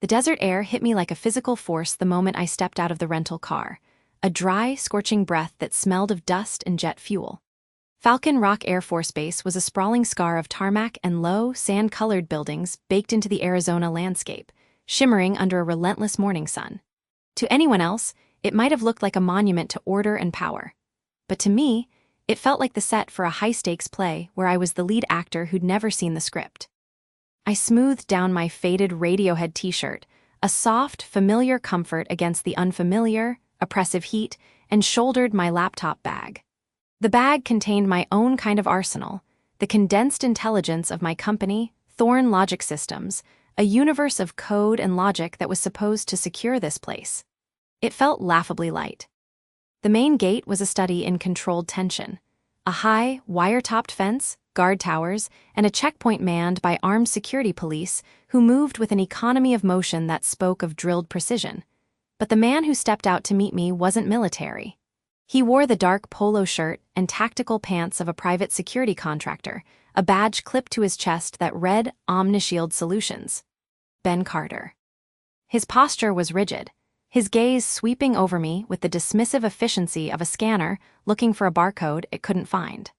The desert air hit me like a physical force the moment I stepped out of the rental car, a dry, scorching breath that smelled of dust and jet fuel. Falcon Rock Air Force Base was a sprawling scar of tarmac and low, sand-colored buildings baked into the Arizona landscape, shimmering under a relentless morning sun. To anyone else, it might have looked like a monument to order and power. But to me, it felt like the set for a high-stakes play where I was the lead actor who'd never seen the script. I smoothed down my faded Radiohead t-shirt, a soft, familiar comfort against the unfamiliar, oppressive heat, and shouldered my laptop bag. The bag contained my own kind of arsenal, the condensed intelligence of my company, Thorn Logic Systems, a universe of code and logic that was supposed to secure this place. It felt laughably light. The main gate was a study in controlled tension. A high, wire-topped fence, guard towers, and a checkpoint manned by armed security police who moved with an economy of motion that spoke of drilled precision. But the man who stepped out to meet me wasn't military. He wore the dark polo shirt and tactical pants of a private security contractor, a badge clipped to his chest that read Omnishield Solutions. Ben Carter. His posture was rigid, his gaze sweeping over me with the dismissive efficiency of a scanner looking for a barcode it couldn't find.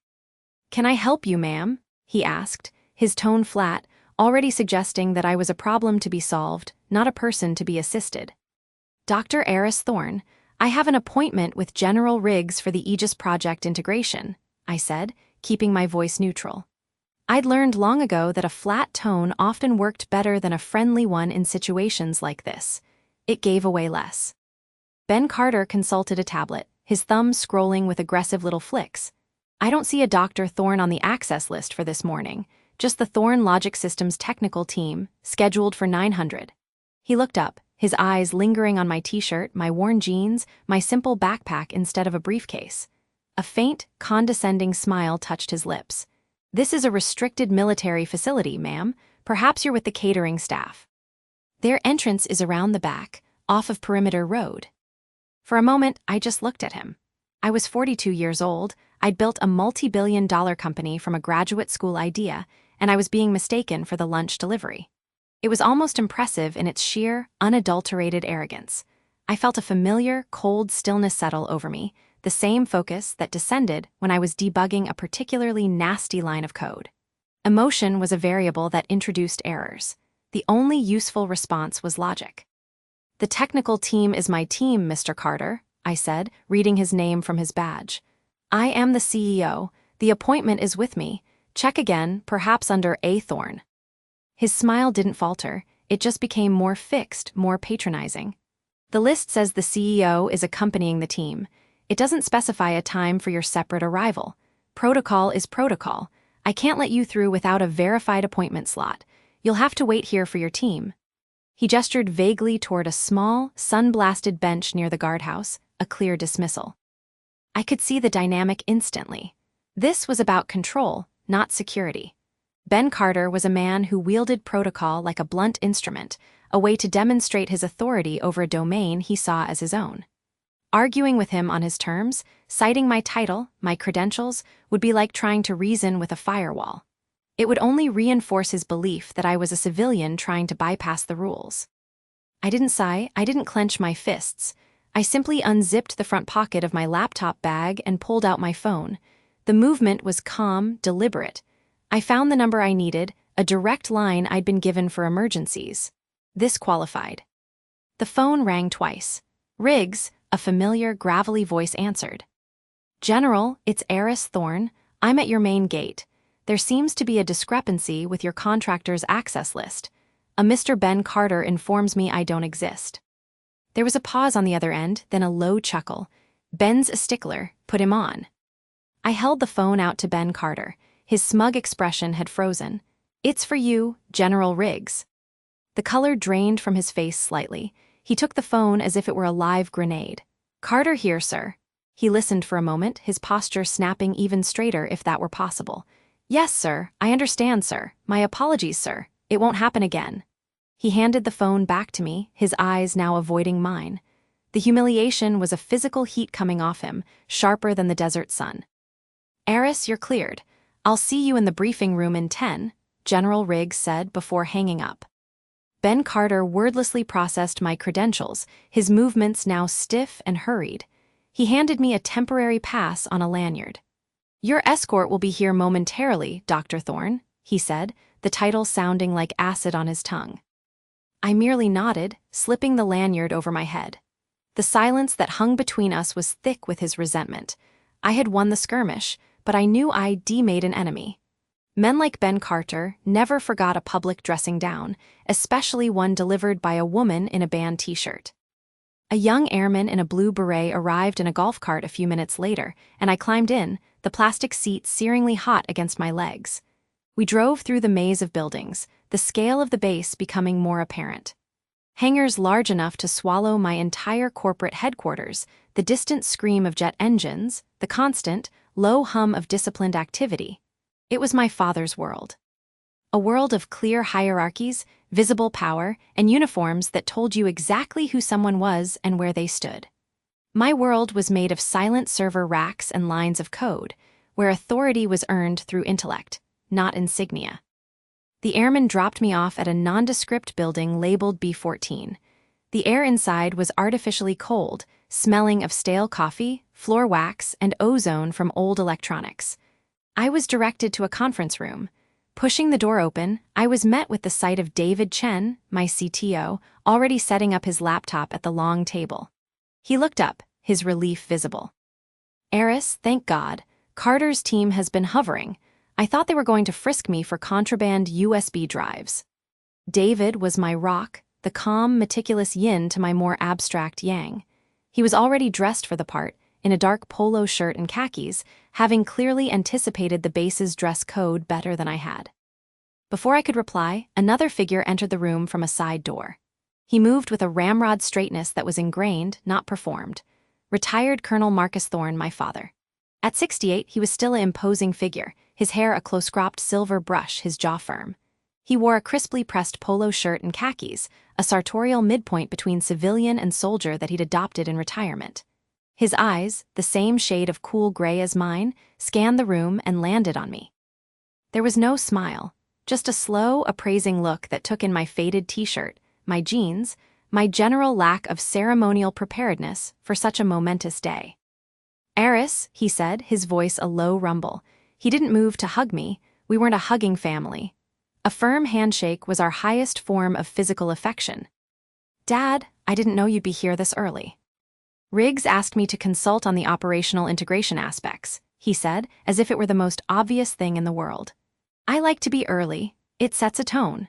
"Can I help you, ma'am?" he asked, his tone flat, already suggesting that I was a problem to be solved, not a person to be assisted. "Dr. Eris Thorne, I have an appointment with General Riggs for the Aegis Project integration," I said, keeping my voice neutral. I'd learned long ago that a flat tone often worked better than a friendly one in situations like this. It gave away less. Ben Carter consulted a tablet, his thumb scrolling with aggressive little flicks. "I don't see a Dr. Thorne on the access list for this morning, just the Thorne Logic Systems technical team, scheduled for 900. He looked up, his eyes lingering on my t-shirt, my worn jeans, my simple backpack instead of a briefcase. A faint, condescending smile touched his lips. "This is a restricted military facility, ma'am. Perhaps you're with the catering staff. Their entrance is around the back, off of Perimeter Road." For a moment, I just looked at him. I was 42 years old, I'd built a multi-billion-dollar company from a graduate school idea, and I was being mistaken for the lunch delivery. It was almost impressive in its sheer, unadulterated arrogance. I felt a familiar, cold stillness settle over me, the same focus that descended when I was debugging a particularly nasty line of code. Emotion was a variable that introduced errors. The only useful response was logic. "The technical team is my team, Mr. Carter," I said, reading his name from his badge. "I am the CEO. The appointment is with me. Check again, perhaps under A. Thorne." His smile didn't falter, it just became more fixed, more patronizing. "The list says the CEO is accompanying the team. It doesn't specify a time for your separate arrival. Protocol is protocol. I can't let you through without a verified appointment slot. You'll have to wait here for your team." He gestured vaguely toward a small, sun-blasted bench near the guardhouse, a clear dismissal. I could see the dynamic instantly. This was about control, not security. Ben Carter was a man who wielded protocol like a blunt instrument, a way to demonstrate his authority over a domain he saw as his own. Arguing with him on his terms, citing my title, my credentials, would be like trying to reason with a firewall. It would only reinforce his belief that I was a civilian trying to bypass the rules. I didn't sigh, I didn't clench my fists. I simply unzipped the front pocket of my laptop bag and pulled out my phone. The movement was calm, deliberate. I found the number I needed, a direct line I'd been given for emergencies. This qualified. The phone rang twice. Riggs, a familiar, gravelly voice answered. "General, it's Eris Thorne. I'm at your main gate. There seems to be a discrepancy with your contractor's access list. A Mr. Ben Carter informs me I don't exist." There was a pause on the other end, then a low chuckle. "Ben's a stickler. Put him on." I held the phone out to Ben Carter. His smug expression had frozen. "It's for you, General Riggs." The color drained from his face slightly. He took the phone as if it were a live grenade. "Carter here, sir." He listened for a moment, his posture snapping even straighter if that were possible. "Yes, sir. I understand, sir. My apologies, sir. It won't happen again." He handed the phone back to me, his eyes now avoiding mine. The humiliation was a physical heat coming off him, sharper than the desert sun. "Eris, you're cleared. I'll see you in the briefing room in 10, General Riggs said before hanging up. Ben Carter wordlessly processed my credentials, his movements now stiff and hurried. He handed me a temporary pass on a lanyard. "Your escort will be here momentarily, Dr. Thorne," he said, the title sounding like acid on his tongue. I merely nodded, slipping the lanyard over my head. The silence that hung between us was thick with his resentment. I had won the skirmish, but I knew I'd made an enemy. Men like Ben Carter never forgot a public dressing down, especially one delivered by a woman in a band t-shirt. A young airman in a blue beret arrived in a golf cart a few minutes later, and I climbed in, the plastic seat searingly hot against my legs. We drove through the maze of buildings, the scale of the base becoming more apparent. Hangars large enough to swallow my entire corporate headquarters, the distant scream of jet engines, the constant, low hum of disciplined activity. It was my father's world. A world of clear hierarchies, visible power, and uniforms that told you exactly who someone was and where they stood. My world was made of silent server racks and lines of code, where authority was earned through intellect, not insignia. The airman dropped me off at a nondescript building labeled B-14. The air inside was artificially cold, smelling of stale coffee, floor wax, and ozone from old electronics. I was directed to a conference room. Pushing the door open, I was met with the sight of David Chen, my CTO, already setting up his laptop at the long table. He looked up, his relief visible. "Eris, thank God, Carter's team has been hovering. I thought they were going to frisk me for contraband USB drives." David was my rock, the calm, meticulous yin to my more abstract yang. He was already dressed for the part, in a dark polo shirt and khakis, having clearly anticipated the base's dress code better than I had. Before I could reply, another figure entered the room from a side door. He moved with a ramrod straightness that was ingrained, not performed. Retired Colonel Marcus Thorne, my father. At 68, he was still an imposing figure, his hair a close-cropped silver brush, his jaw firm. He wore a crisply pressed polo shirt and khakis, a sartorial midpoint between civilian and soldier that he'd adopted in retirement. His eyes, the same shade of cool gray as mine, scanned the room and landed on me. There was no smile, just a slow, appraising look that took in my faded t-shirt, my jeans, my general lack of ceremonial preparedness for such a momentous day. "Eris," he said, his voice a low rumble. He didn't move to hug me. We weren't a hugging family. A firm handshake was our highest form of physical affection. "Dad, I didn't know you'd be here this early." "Riggs asked me to consult on the operational integration aspects," he said, as if it were the most obvious thing in the world. "I like to be early. It sets a tone."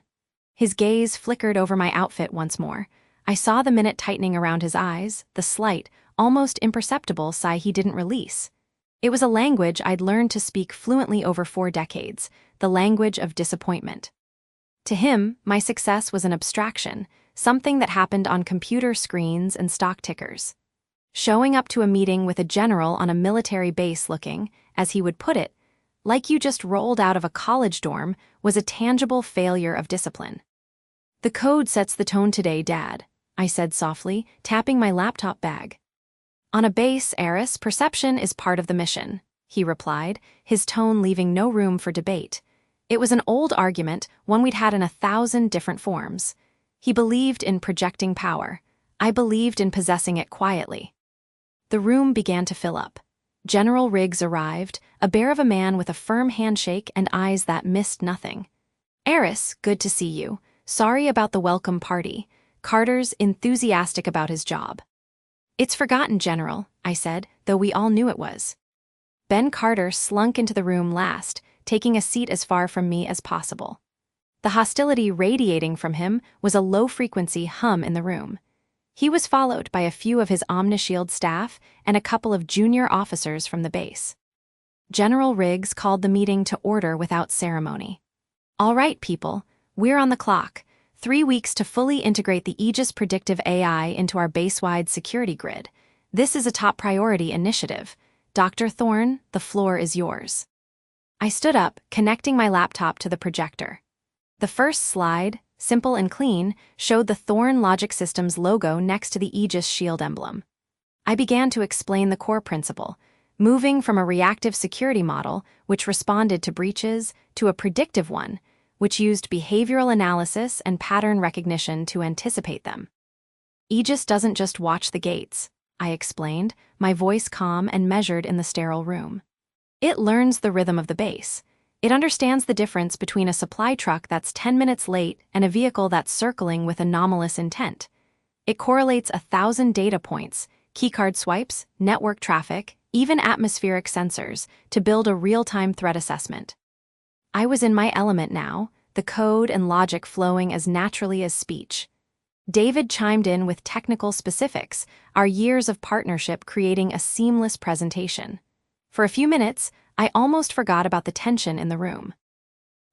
His gaze flickered over my outfit once more. I saw the minute tightening around his eyes, the slight, almost imperceptible sigh he didn't release. It was a language I'd learned to speak fluently over 4 decades, the language of disappointment. To him, my success was an abstraction, something that happened on computer screens and stock tickers. Showing up to a meeting with a general on a military base looking, as he would put it, like you just rolled out of a college dorm, was a tangible failure of discipline. "The code sets the tone today, Dad," I said softly, tapping my laptop bag. "On a base, Eris, perception is part of the mission," he replied, his tone leaving no room for debate. It was an old argument, one we'd had in 1,000 different forms. He believed in projecting power. I believed in possessing it quietly. The room began to fill up. General Riggs arrived, a bear of a man with a firm handshake and eyes that missed nothing. "Eris, good to see you. Sorry about the welcome party." Carter's enthusiastic about his job. "It's forgotten, General," I said, though we all knew it was. Ben Carter slunk into the room last, taking a seat as far from me as possible. The hostility radiating from him was a low-frequency hum in the room. He was followed by a few of his Omnishield staff and a couple of junior officers from the base. General Riggs called the meeting to order without ceremony. "All right, people, we're on the clock. 3 weeks to fully integrate the Aegis predictive AI into our base-wide security grid. This is a top priority initiative. Dr. Thorne, the floor is yours." I stood up, connecting my laptop to the projector. The first slide, simple and clean, showed the Thorne Logic Systems logo next to the Aegis shield emblem. I began to explain the core principle, moving from a reactive security model, which responded to breaches, to a predictive one, which used behavioral analysis and pattern recognition to anticipate them. Aegis doesn't just watch the gates, I explained, my voice calm and measured in the sterile room. It learns the rhythm of the base. It understands the difference between a supply truck that's 10 minutes late and a vehicle that's circling with anomalous intent. It correlates 1,000 data points, keycard swipes, network traffic, even atmospheric sensors, to build a real-time threat assessment. I was in my element now, the code and logic flowing as naturally as speech. David chimed in with technical specifics, our years of partnership creating a seamless presentation. For a few minutes, I almost forgot about the tension in the room.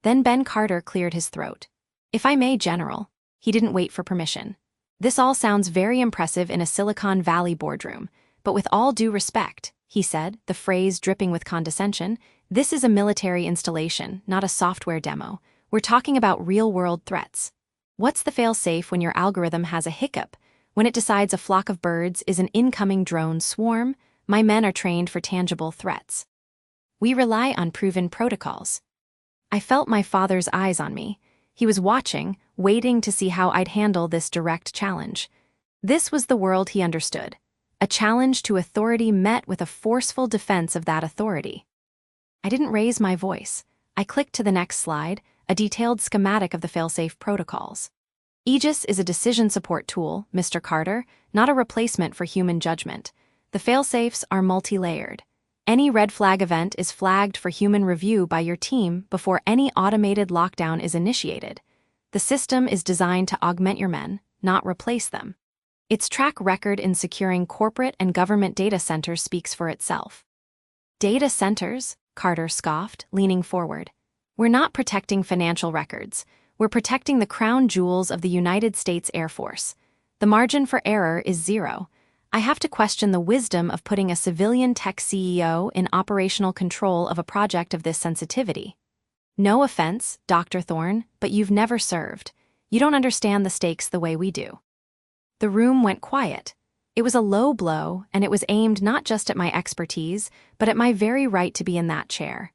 Then Ben Carter cleared his throat. "If I may, General." He didn't wait for permission. "This all sounds very impressive in a Silicon Valley boardroom, but with all due respect," he said, the phrase dripping with condescension, "this is a military installation, not a software demo. We're talking about real-world threats. What's the fail-safe when your algorithm has a hiccup? When it decides a flock of birds is an incoming drone swarm? My men are trained for tangible threats. We rely on proven protocols." I felt my father's eyes on me. He was watching, waiting to see how I'd handle this direct challenge. This was the world he understood. A challenge to authority met with a forceful defense of that authority. I didn't raise my voice. I clicked to the next slide, a detailed schematic of the failsafe protocols. Aegis is a decision support tool, Mr. Carter, not a replacement for human judgment. The failsafes are multi-layered. Any red flag event is flagged for human review by your team before any automated lockdown is initiated. The system is designed to augment your men, not replace them. Its track record in securing corporate and government data centers speaks for itself. "Data centers?" Carter scoffed, leaning forward. "We're not protecting financial records. We're protecting the crown jewels of the United States Air Force. The margin for error is zero. I have to question the wisdom of putting a civilian tech CEO in operational control of a project of this sensitivity. No offense, Dr. Thorne, but you've never served. You don't understand the stakes the way we do." The room went quiet. It was a low blow, and it was aimed not just at my expertise, but at my very right to be in that chair.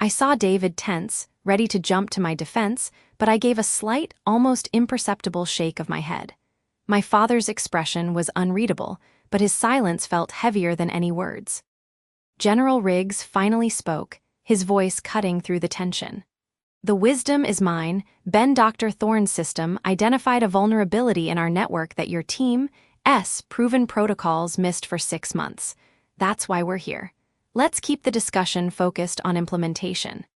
I saw David tense, ready to jump to my defense, but I gave a slight, almost imperceptible shake of my head. My father's expression was unreadable, but his silence felt heavier than any words. General Riggs finally spoke, his voice cutting through the tension. "The wisdom is mine. Dr. Thorne's system identified a vulnerability in our network that your team's proven protocols missed for 6 months. That's why we're here. Let's keep the discussion focused on implementation."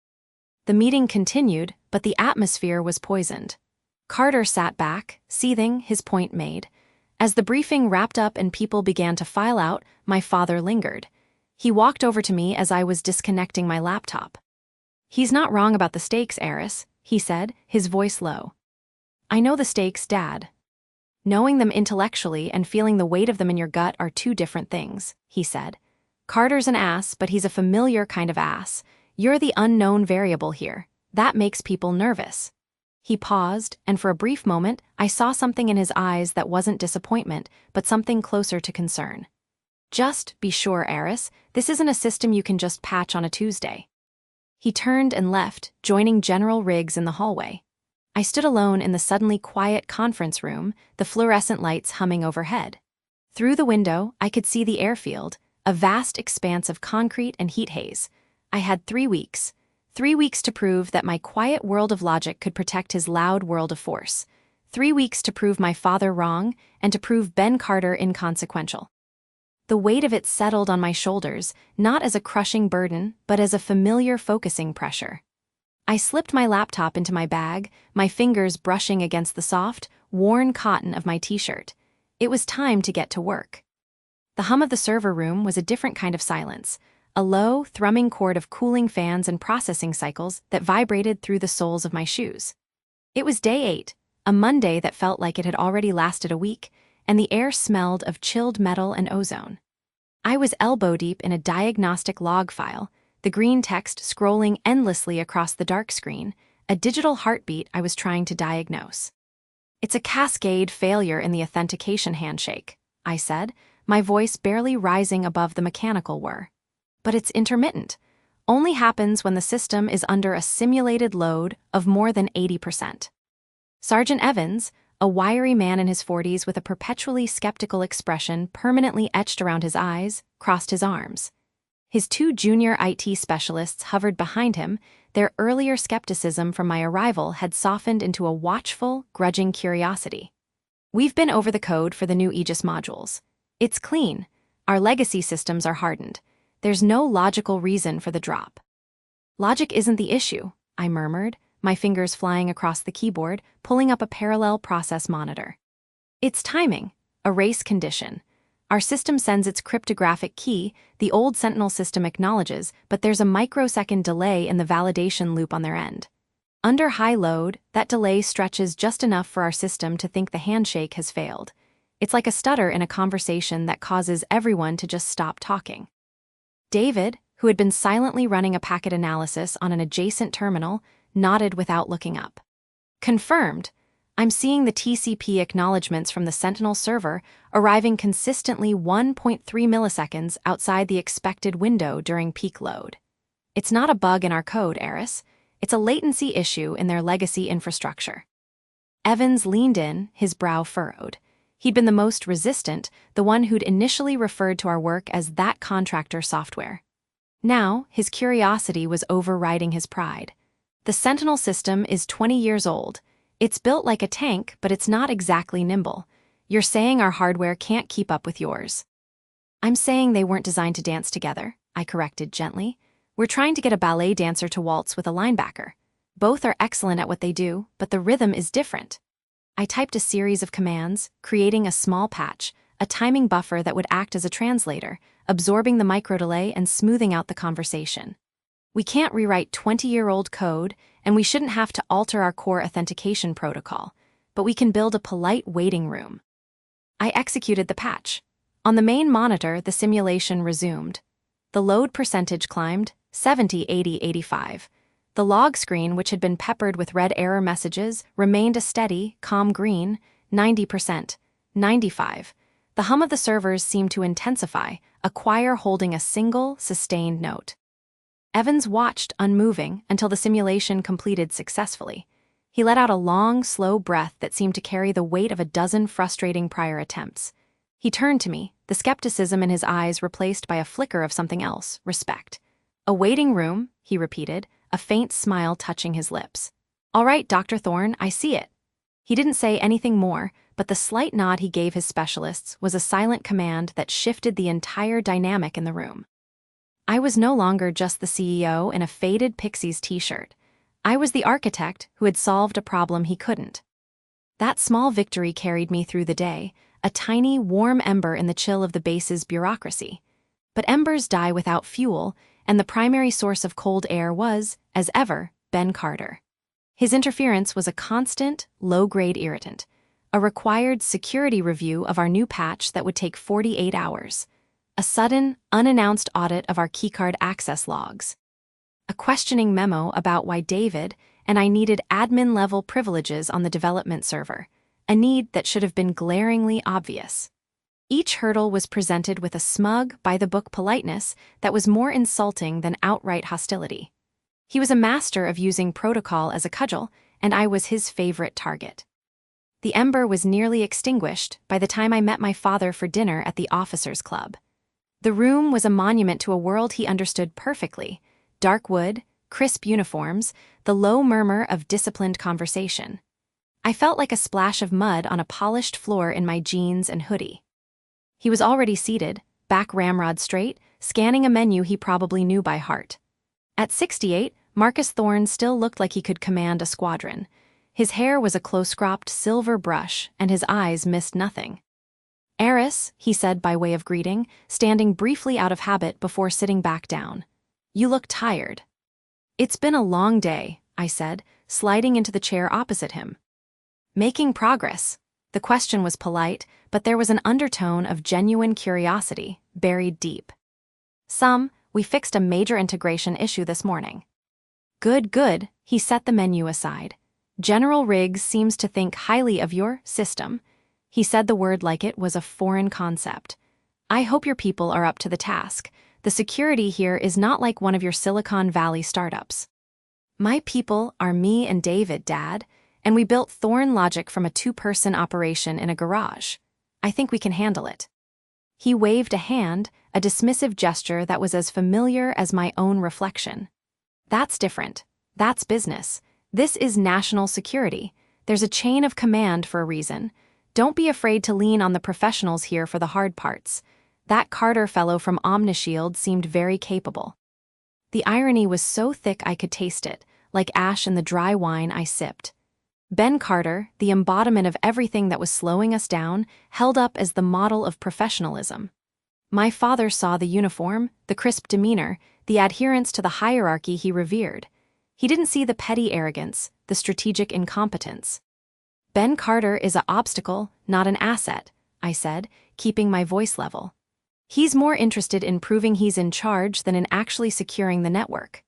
The meeting continued, but the atmosphere was poisoned. Carter sat back, seething, his point made. As the briefing wrapped up and people began to file out, my father lingered. He walked over to me as I was disconnecting my laptop. "He's not wrong about the stakes, Eris," he said, his voice low. "I know the stakes, Dad." "Knowing them intellectually and feeling the weight of them in your gut are two different things," he said. "Carter's an ass, but he's a familiar kind of ass. You're the unknown variable here. That makes people nervous." He paused, and for a brief moment, I saw something in his eyes that wasn't disappointment, but something closer to concern. "Just be sure, Eris, this isn't a system you can just patch on a Tuesday." He turned and left, joining General Riggs in the hallway. I stood alone in the suddenly quiet conference room, the fluorescent lights humming overhead. Through the window, I could see the airfield, a vast expanse of concrete and heat haze. I had 3 weeks. 3 weeks to prove that my quiet world of logic could protect his loud world of force. 3 weeks to prove my father wrong, and to prove Ben Carter inconsequential. The weight of it settled on my shoulders, not as a crushing burden, but as a familiar focusing pressure. I slipped my laptop into my bag, my fingers brushing against the soft, worn cotton of my t-shirt. It was time to get to work. The hum of the server room was a different kind of silence, a low, thrumming chord of cooling fans and processing cycles that vibrated through the soles of my shoes. It was day 8, a Monday that felt like it had already lasted a week, and the air smelled of chilled metal and ozone. I was elbow-deep in a diagnostic log file, the green text scrolling endlessly across the dark screen, a digital heartbeat I was trying to diagnose. "It's a cascade failure in the authentication handshake," I said, my voice barely rising above the mechanical whir. "But it's intermittent. only happens when the system is under a simulated load of more than 80%. Sergeant Evans, a wiry man in his 40s with a perpetually skeptical expression permanently etched around his eyes, crossed his arms. His two junior IT specialists hovered behind him. Their earlier skepticism from my arrival had softened into a watchful, grudging curiosity. "We've been over the code for the new Aegis modules. It's clean. Our legacy systems are hardened. There's no logical reason for the drop." "Logic isn't the issue," I murmured, my fingers flying across the keyboard, pulling up a parallel process monitor. "It's timing, a race condition. Our system sends its cryptographic key, the old Sentinel system acknowledges, but there's a microsecond delay in the validation loop on their end. Under high load, that delay stretches just enough for our system to think the handshake has failed. It's like a stutter in a conversation that causes everyone to just stop talking." David, who had been silently running a packet analysis on an adjacent terminal, nodded without looking up. "Confirmed. I'm seeing the TCP acknowledgements from the Sentinel server arriving consistently 1.3 milliseconds outside the expected window during peak load. It's not a bug in our code, Eris. It's a latency issue in their legacy infrastructure." Evans leaned in, his brow furrowed. He'd been the most resistant, the one who'd initially referred to our work as that Contractor software. Now, his curiosity was overriding his pride. "The Sentinel system is 20 years old. It's built like a tank, but it's not exactly nimble. You're saying our hardware can't keep up with yours." "I'm saying they weren't designed to dance together," I corrected gently. "We're trying to get a ballet dancer to waltz with a linebacker. Both are excellent at what they do, but the rhythm is different." I typed a series of commands, creating a small patch, a timing buffer that would act as a translator, absorbing the microdelay and smoothing out the conversation. "We can't rewrite 20-year-old code, and we shouldn't have to alter our core authentication protocol, but we can build a polite waiting room." I executed the patch. On the main monitor, the simulation resumed. The load percentage climbed, 70, 80, 85. The log screen, which had been peppered with red error messages, remained a steady, calm green, 90%, 95. The hum of the servers seemed to intensify, a choir holding a single, sustained note. Evans watched, unmoving, until the simulation completed successfully. He let out a long, slow breath that seemed to carry the weight of a dozen frustrating prior attempts. He turned to me, the skepticism in his eyes replaced by a flicker of something else, respect. "A waiting room," he repeated, a faint smile touching his lips. "All right, Dr. Thorne, I see it." He didn't say anything more, but the slight nod he gave his specialists was a silent command that shifted the entire dynamic in the room. I was no longer just the CEO in a faded Pixies t-shirt. I was the architect who had solved a problem he couldn't. That small victory carried me through the day, a tiny, warm ember in the chill of the base's bureaucracy. But embers die without fuel, and the primary source of cold air was, as ever, Ben Carter. His interference was a constant, low-grade irritant, a required security review of our new patch that would take 48 hours. A sudden, unannounced audit of our keycard access logs. A questioning memo about why David and I needed admin-level privileges on the development server, a need that should have been glaringly obvious. Each hurdle was presented with a smug, by-the-book politeness that was more insulting than outright hostility. He was a master of using protocol as a cudgel, and I was his favorite target. The ember was nearly extinguished by the time I met my father for dinner at the officers' club. The room was a monument to a world he understood perfectly: dark wood, crisp uniforms, the low murmur of disciplined conversation. I felt like a splash of mud on a polished floor in my jeans and hoodie. He was already seated, back ramrod straight, scanning a menu he probably knew by heart. At 68, Marcus Thorne still looked like he could command a squadron. His hair was a close-cropped silver brush, and his eyes missed nothing. "Eris," he said by way of greeting, standing briefly out of habit before sitting back down. "You look tired." "It's been a long day," I said, sliding into the chair opposite him. "Making progress." The question was polite, but there was an undertone of genuine curiosity, buried deep. We fixed a major integration issue this morning." "Good, good," he set the menu aside. "General Riggs seems to think highly of your system." He said the word like it was a foreign concept. "I hope your people are up to the task. The The security here is not like one of your Silicon Valley startups. My people are me and David, Dad, and we built Thorn Logic from a 2-person operation in a garage. I think we can handle it." He waved a hand, a dismissive gesture that was as familiar as my own reflection. "That's different. That's business. This is national security. There's a chain of command for a reason. Don't be afraid to lean on the professionals here for the hard parts." That Carter fellow from Omnishield seemed very capable. The irony was so thick I could taste it, like ash in the dry wine I sipped. Ben Carter, the embodiment of everything that was slowing us down, held up as the model of professionalism. My father saw the uniform, the crisp demeanor, the adherence to the hierarchy he revered. He didn't see the petty arrogance, the strategic incompetence. "Ben Carter is an obstacle, not an asset," I said, keeping my voice level. "He's more interested in proving he's in charge than in actually securing the network."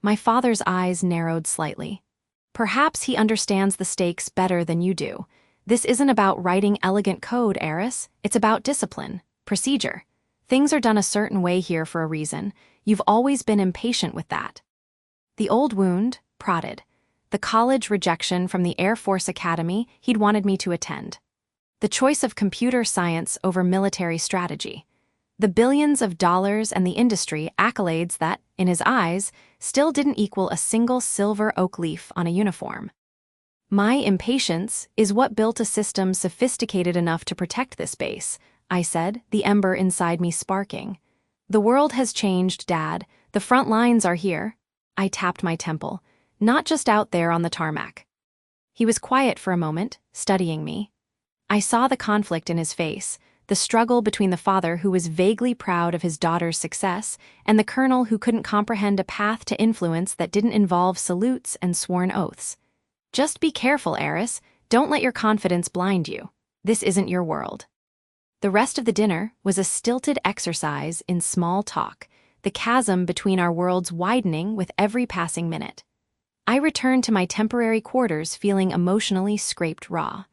My father's eyes narrowed slightly. "Perhaps he understands the stakes better than you do. This isn't about writing elegant code, Eris. It's about discipline, procedure. Things are done a certain way here for a reason. You've always been impatient with that." The old wound, prodded. The college rejection from the Air Force Academy he'd wanted me to attend. The choice of computer science over military strategy. The billions of dollars and the industry accolades that, in his eyes, still didn't equal a single silver oak leaf on a uniform. "My impatience is what built a system sophisticated enough to protect this base," I said, the ember inside me sparking. "The world has changed, Dad. The front lines are here." I tapped my temple. "Not just out there on the tarmac." He was quiet for a moment, studying me. I saw the conflict in his face, the struggle between the father who was vaguely proud of his daughter's success and the colonel who couldn't comprehend a path to influence that didn't involve salutes and sworn oaths. "Just be careful, Eris. Don't let your confidence blind you. This isn't your world." The rest of the dinner was a stilted exercise in small talk, the chasm between our worlds widening with every passing minute. I returned to my temporary quarters feeling emotionally scraped raw.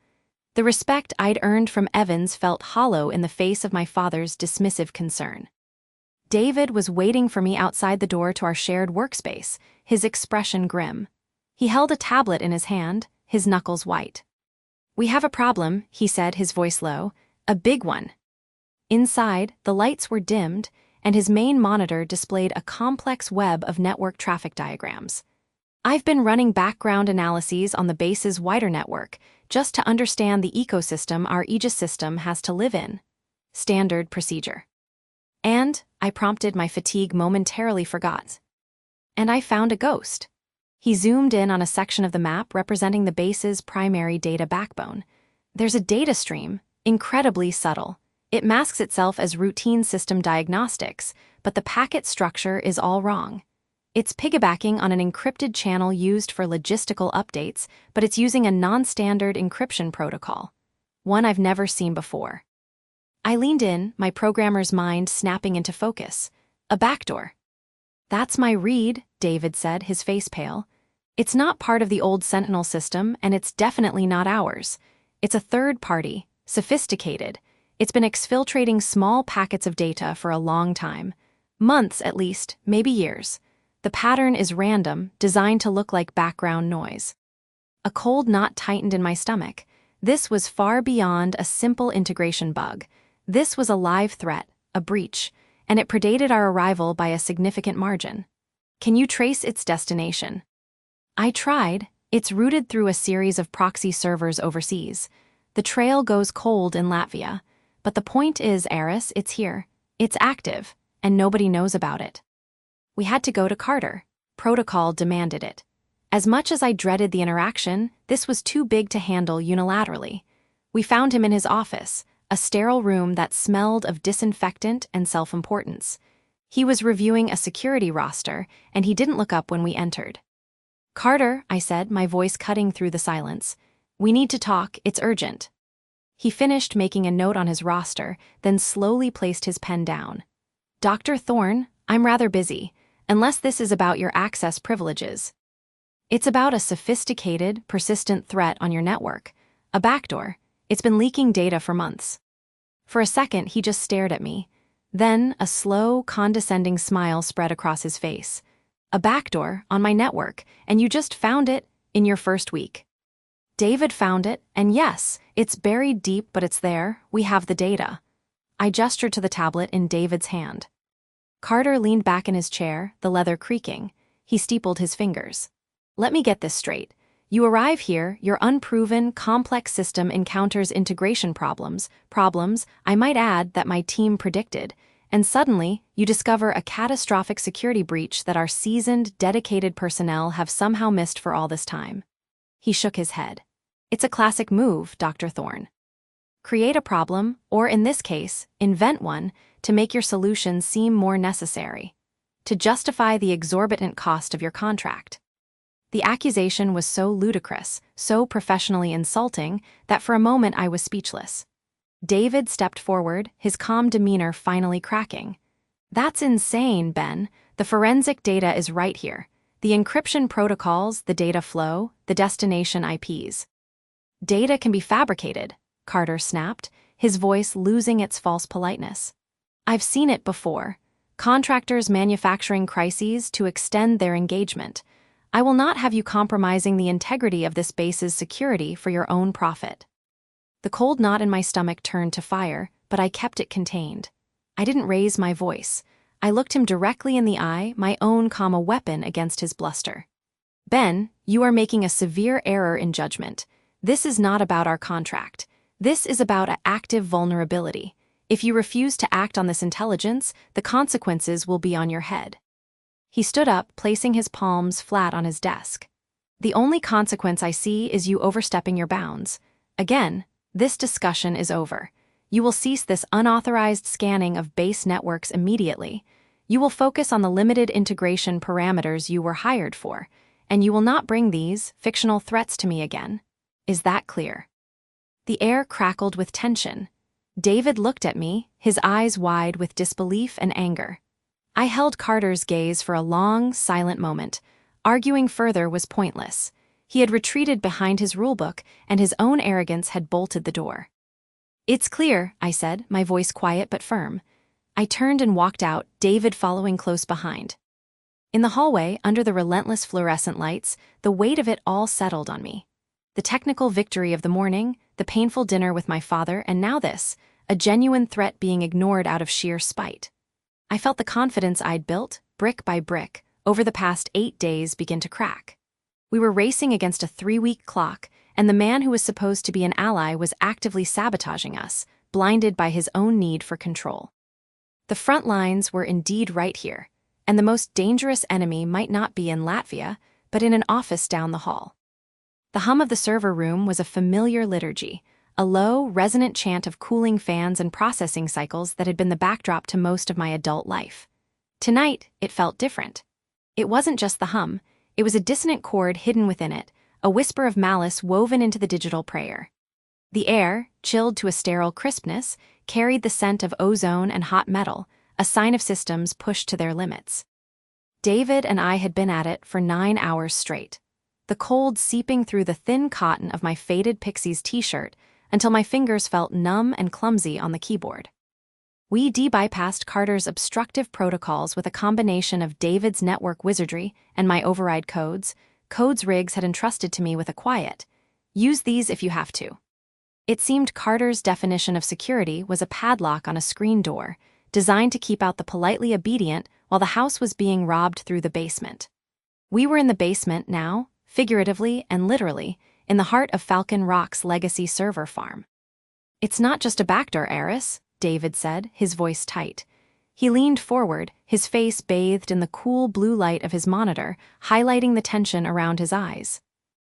The respect I'd earned from Evans felt hollow in the face of my father's dismissive concern. David was waiting for me outside the door to our shared workspace, his expression grim. He held a tablet in his hand, his knuckles white. "We have a problem," he said, his voice low. "A big one." Inside, the lights were dimmed, and his main monitor displayed a complex web of network traffic diagrams. "I've been running background analyses on the base's wider network, just to understand the ecosystem our Aegis system has to live in." Standard procedure. "And," I prompted, my fatigue momentarily forgot. "And I found a ghost." He zoomed in on a section of the map representing the base's primary data backbone. "There's a data stream, incredibly subtle. It masks itself as routine system diagnostics, but the packet structure is all wrong. It's piggybacking on an encrypted channel used for logistical updates, but it's using a non-standard encryption protocol, one I've never seen before." I leaned in, my programmer's mind snapping into focus. "A backdoor." "That's my read," David said, his face pale. "It's not part of the old Sentinel system, and it's definitely not ours. It's a third party, sophisticated. It's been exfiltrating small packets of data for a long time. Months, at least, maybe years. The pattern is random, designed to look like background noise." A cold knot tightened in my stomach. This was far beyond a simple integration bug. This was a live threat, a breach, and it predated our arrival by a significant margin. "Can you trace its destination?" I tried. It's routed through a series of proxy servers overseas. The trail goes cold in Latvia. But the point is, Eris, it's here. It's active, and nobody knows about it. We had to go to Carter. Protocol demanded it. As much as I dreaded the interaction, this was too big to handle unilaterally. We found him in his office, a sterile room that smelled of disinfectant and self-importance. He was reviewing a security roster, and he didn't look up when we entered. "Carter," I said, my voice cutting through the silence. "We need to talk, it's urgent." He finished making a note on his roster, then slowly placed his pen down. "Dr. Thorne, I'm rather busy. Unless this is about your access privileges." "It's about a sophisticated, persistent threat on your network. A backdoor. It's been leaking data for months." For a second, he just stared at me. Then, a slow, condescending smile spread across his face. A backdoor on my network, and you just found it in your first week. David found it, and yes, it's buried deep, but it's there. We have the data. I gestured to the tablet in David's hand. Carter leaned back in his chair, the leather creaking. He steepled his fingers. Let me get this straight. You arrive here, your unproven, complex system encounters integration problems, I might add, that my team predicted, and suddenly, you discover a catastrophic security breach that our seasoned, dedicated personnel have somehow missed for all this time. He shook his head. It's a classic move, Dr. Thorne. Create a problem, or in this case, invent one, to make your solution seem more necessary. To justify the exorbitant cost of your contract. The accusation was so ludicrous, so professionally insulting, that for a moment I was speechless. David stepped forward, his calm demeanor finally cracking. That's insane, Ben. The forensic data is right here. The encryption protocols, the data flow, the destination IPs. Data can be fabricated, Carter snapped, his voice losing its false politeness. I've seen it before. Contractors manufacturing crises to extend their engagement. I will not have you compromising the integrity of this base's security for your own profit. The cold knot in my stomach turned to fire, but I kept it contained. I didn't raise my voice. I looked him directly in the eye, my own weapon against his bluster. Ben, you are making a severe error in judgment. This is not about our contract. This is about an active vulnerability. If you refuse to act on this intelligence, the consequences will be on your head. He stood up, placing his palms flat on his desk. The only consequence I see is you overstepping your bounds. Again, this discussion is over. You will cease this unauthorized scanning of base networks immediately. You will focus on the limited integration parameters you were hired for, and you will not bring these fictional threats to me again. Is that clear? The air crackled with tension. David looked at me, his eyes wide with disbelief and anger. I held Carter's gaze for a long, silent moment. Arguing further was pointless. He had retreated behind his rulebook, and his own arrogance had bolted the door. It's clear, I said, my voice quiet but firm. I turned and walked out, David following close behind. In the hallway, under the relentless fluorescent lights, the weight of it all settled on me. The technical victory of the morning, the painful dinner with my father, and now this, a genuine threat being ignored out of sheer spite. I felt the confidence I'd built, brick by brick, over the past 8 days begin to crack. We were racing against a 3-week clock, and the man who was supposed to be an ally was actively sabotaging us, blinded by his own need for control. The front lines were indeed right here, and the most dangerous enemy might not be in Latvia, but in an office down the hall. The hum of the server room was a familiar liturgy, a low, resonant chant of cooling fans and processing cycles that had been the backdrop to most of my adult life. Tonight, it felt different. It wasn't just the hum, it was a dissonant chord hidden within it, a whisper of malice woven into the digital prayer. The air, chilled to a sterile crispness, carried the scent of ozone and hot metal, a sign of systems pushed to their limits. David and I had been at it for 9 hours straight, the cold seeping through the thin cotton of my faded Pixies t-shirt until my fingers felt numb and clumsy on the keyboard. We bypassed Carter's obstructive protocols with a combination of David's network wizardry and my override codes Riggs had entrusted to me with a quiet, "Use these if you have to." It seemed Carter's definition of security was a padlock on a screen door, designed to keep out the politely obedient while the house was being robbed through the basement. We were in the basement now, figuratively and literally, in the heart of Falcon Rock's legacy server farm. "It's not just a backdoor, Eris," David said, his voice tight. He leaned forward, his face bathed in the cool blue light of his monitor, highlighting the tension around his eyes.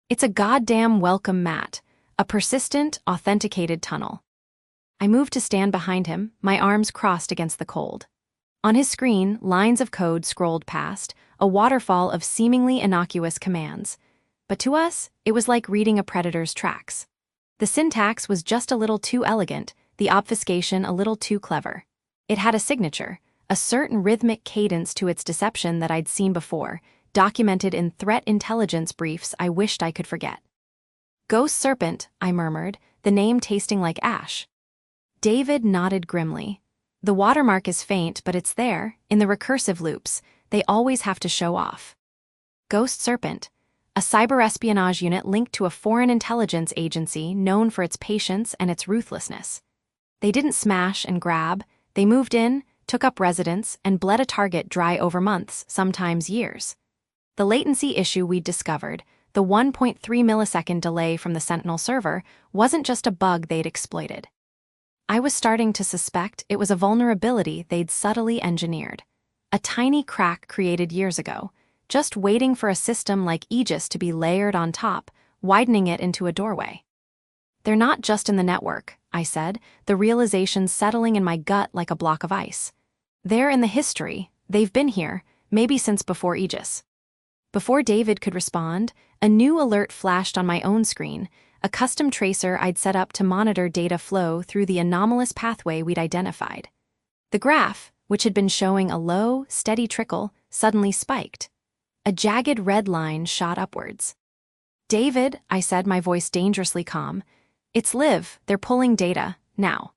"It's a goddamn welcome mat, a persistent, authenticated tunnel." I moved to stand behind him, my arms crossed against the cold. On his screen, lines of code scrolled past, a waterfall of seemingly innocuous commands. But to us, it was like reading a predator's tracks. The syntax was just a little too elegant, the obfuscation a little too clever. It had a signature, a certain rhythmic cadence to its deception that I'd seen before, documented in threat intelligence briefs I wished I could forget. "Ghost Serpent," I murmured, the name tasting like ash. David nodded grimly. The watermark is faint, but it's there. In the recursive loops, they always have to show off. Ghost Serpent, a cyber espionage unit linked to a foreign intelligence agency known for its patience and its ruthlessness. They didn't smash and grab, they moved in, took up residence, and bled a target dry over months, sometimes years. The latency issue we'd discovered, the 1.3 millisecond delay from the Sentinel server, wasn't just a bug they'd exploited. I was starting to suspect it was a vulnerability they'd subtly engineered. A tiny crack created years ago, just waiting for a system like Aegis to be layered on top, widening it into a doorway. They're not just in the network, I said, the realization settling in my gut like a block of ice. They're in the history, they've been here, maybe since before Aegis. Before David could respond, a new alert flashed on my own screen, a custom tracer I'd set up to monitor data flow through the anomalous pathway we'd identified. The graph, which had been showing a low, steady trickle, suddenly spiked. A jagged red line shot upwards. "David," I said, my voice dangerously calm, "it's Liv, they're pulling data, now."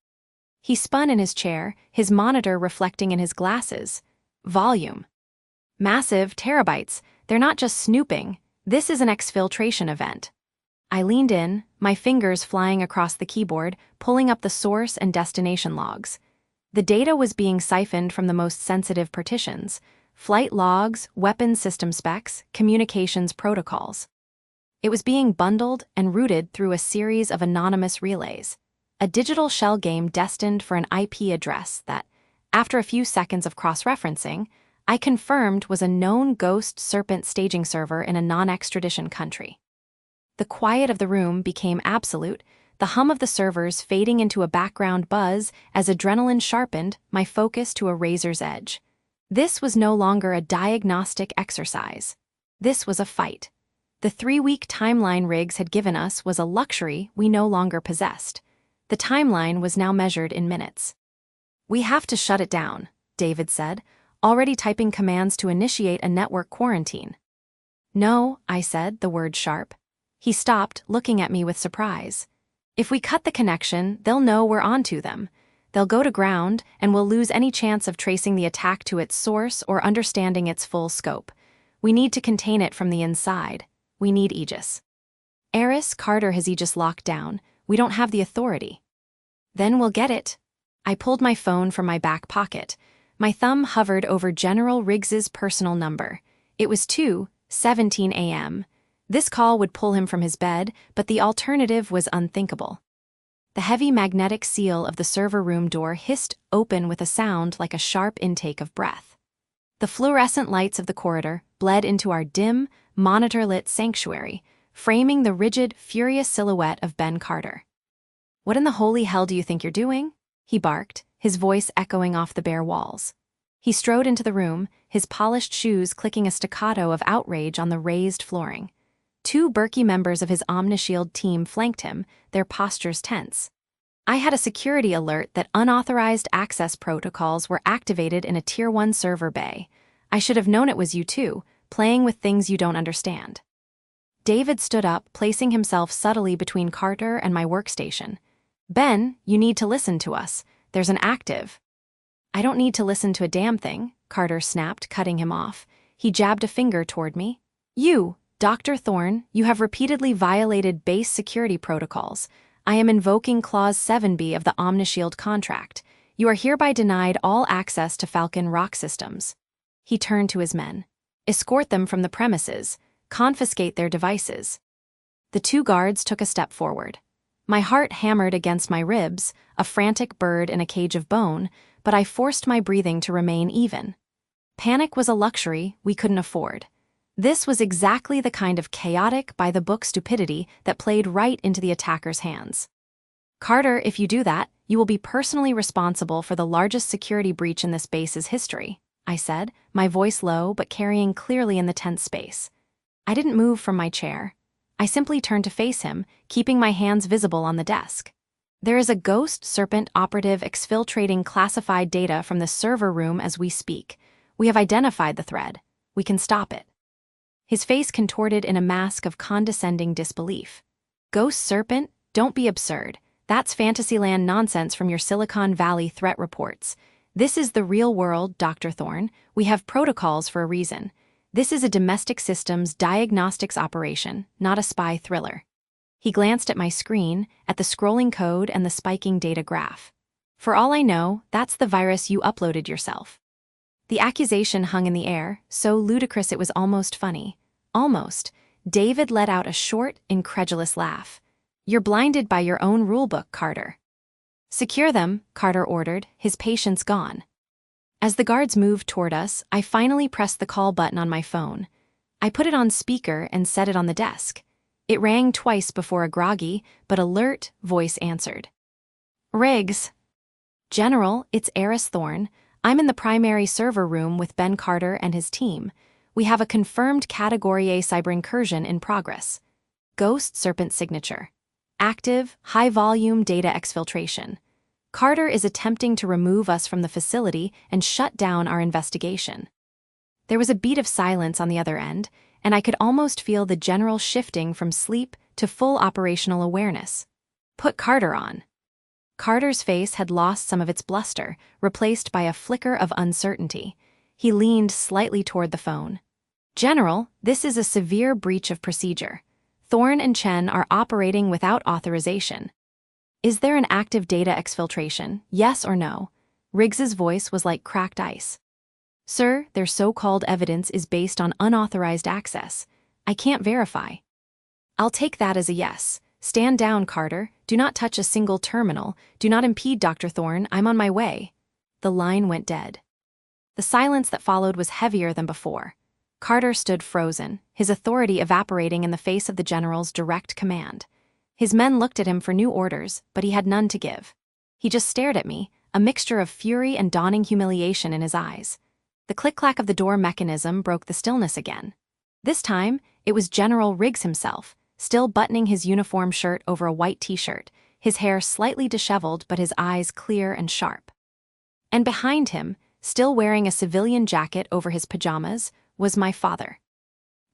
He spun in his chair, his monitor reflecting in his glasses. Volume. Massive, terabytes, they're not just snooping, this is an exfiltration event. I leaned in, my fingers flying across the keyboard, pulling up the source and destination logs. The data was being siphoned from the most sensitive partitions: flight logs, weapons system specs, communications protocols. It was being bundled and routed through a series of anonymous relays, a digital shell game destined for an IP address that, after a few seconds of cross-referencing, I confirmed was a known Ghost Serpent staging server in a non-extradition country. The quiet of the room became absolute, the hum of the servers fading into a background buzz as adrenaline sharpened my focus to a razor's edge. This was no longer a diagnostic exercise. This was a fight. The 3-week timeline Riggs had given us was a luxury we no longer possessed. The timeline was now measured in minutes. "We have to shut it down," David said, already typing commands to initiate a network quarantine. "No," I said, the word sharp. He stopped, looking at me with surprise. "If we cut the connection, they'll know we're onto them. They'll go to ground, and we'll lose any chance of tracing the attack to its source or understanding its full scope. We need to contain it from the inside. We need Aegis. Eris, Carter has Aegis locked down. We don't have the authority." "Then we'll get it." I pulled my phone from my back pocket. My thumb hovered over General Riggs's personal number. It was 2:17 a.m. This call would pull him from his bed, but the alternative was unthinkable. The heavy magnetic seal of the server room door hissed open with a sound like a sharp intake of breath. The fluorescent lights of the corridor bled into our dim, monitor-lit sanctuary, framing the rigid, furious silhouette of Ben Carter. "What in the holy hell do you think you're doing?" he barked, his voice echoing off the bare walls. He strode into the room, his polished shoes clicking a staccato of outrage on the raised flooring. 2 Berkey members of his Omnishield team flanked him, their postures tense. I had a security alert that unauthorized access protocols were activated in a Tier 1 server bay. I should have known it was you too, playing with things you don't understand. David stood up, placing himself subtly between Carter and my workstation. "Ben, you need to listen to us. There's an active." "I don't need to listen to a damn thing," Carter snapped, cutting him off. He jabbed a finger toward me. "You, Dr. Thorne, you have repeatedly violated base security protocols. I am invoking Clause 7B of the Omnishield contract. You are hereby denied all access to Falcon Rock systems." He turned to his men. "Escort them from the premises. Confiscate their devices." The 2 guards took a step forward. My heart hammered against my ribs, a frantic bird in a cage of bone, but I forced my breathing to remain even. Panic was a luxury we couldn't afford. This was exactly the kind of chaotic, by-the-book stupidity that played right into the attacker's hands. "Carter, if you do that, you will be personally responsible for the largest security breach in this base's history," I said, my voice low but carrying clearly in the tense space. I didn't move from my chair. I simply turned to face him, keeping my hands visible on the desk. "There is a Ghost Serpent operative exfiltrating classified data from the server room as we speak. We have identified the thread. We can stop it." His face contorted in a mask of condescending disbelief. "Ghost Serpent? Don't be absurd. That's Fantasyland nonsense from your Silicon Valley threat reports. This is the real world, Dr. Thorne. We have protocols for a reason. This is a domestic systems diagnostics operation, not a spy thriller. He glanced at my screen, at the scrolling code and the spiking data graph. For all I know, that's the virus you uploaded yourself. The accusation hung in the air, so ludicrous it was almost funny. Almost. David let out a short, incredulous laugh. You're blinded by your own rulebook, Carter. Secure them, Carter ordered, his patience gone. As the guards moved toward us, I finally pressed the call button on my phone. I put it on speaker and set it on the desk. It rang twice before a groggy, but alert voice answered. Riggs. General, it's Eris Thorne. I'm in the primary server room with Ben Carter and his team. We have a confirmed Category A cyber incursion in progress. Ghost Serpent signature. Active, high-volume data exfiltration. Carter is attempting to remove us from the facility and shut down our investigation. There was a beat of silence on the other end, and I could almost feel the general shifting from sleep to full operational awareness. Put Carter on. Carter's face had lost some of its bluster, replaced by a flicker of uncertainty. He leaned slightly toward the phone. General, this is a severe breach of procedure. Thorne and Chen are operating without authorization. Is there an active data exfiltration, yes or no? Riggs's voice was like cracked ice. Sir, their so-called evidence is based on unauthorized access. I can't verify. I'll take that as a yes. Stand down, Carter. Do not touch a single terminal. Do not impede Dr. Thorne. I'm on my way. The line went dead. The silence that followed was heavier than before. Carter stood frozen, his authority evaporating in the face of the general's direct command. His men looked at him for new orders, but he had none to give. He just stared at me, a mixture of fury and dawning humiliation in his eyes. The click-clack of the door mechanism broke the stillness again. This time, it was General Riggs himself, still buttoning his uniform shirt over a white t-shirt, his hair slightly disheveled but his eyes clear and sharp. And behind him, still wearing a civilian jacket over his pajamas, was my father.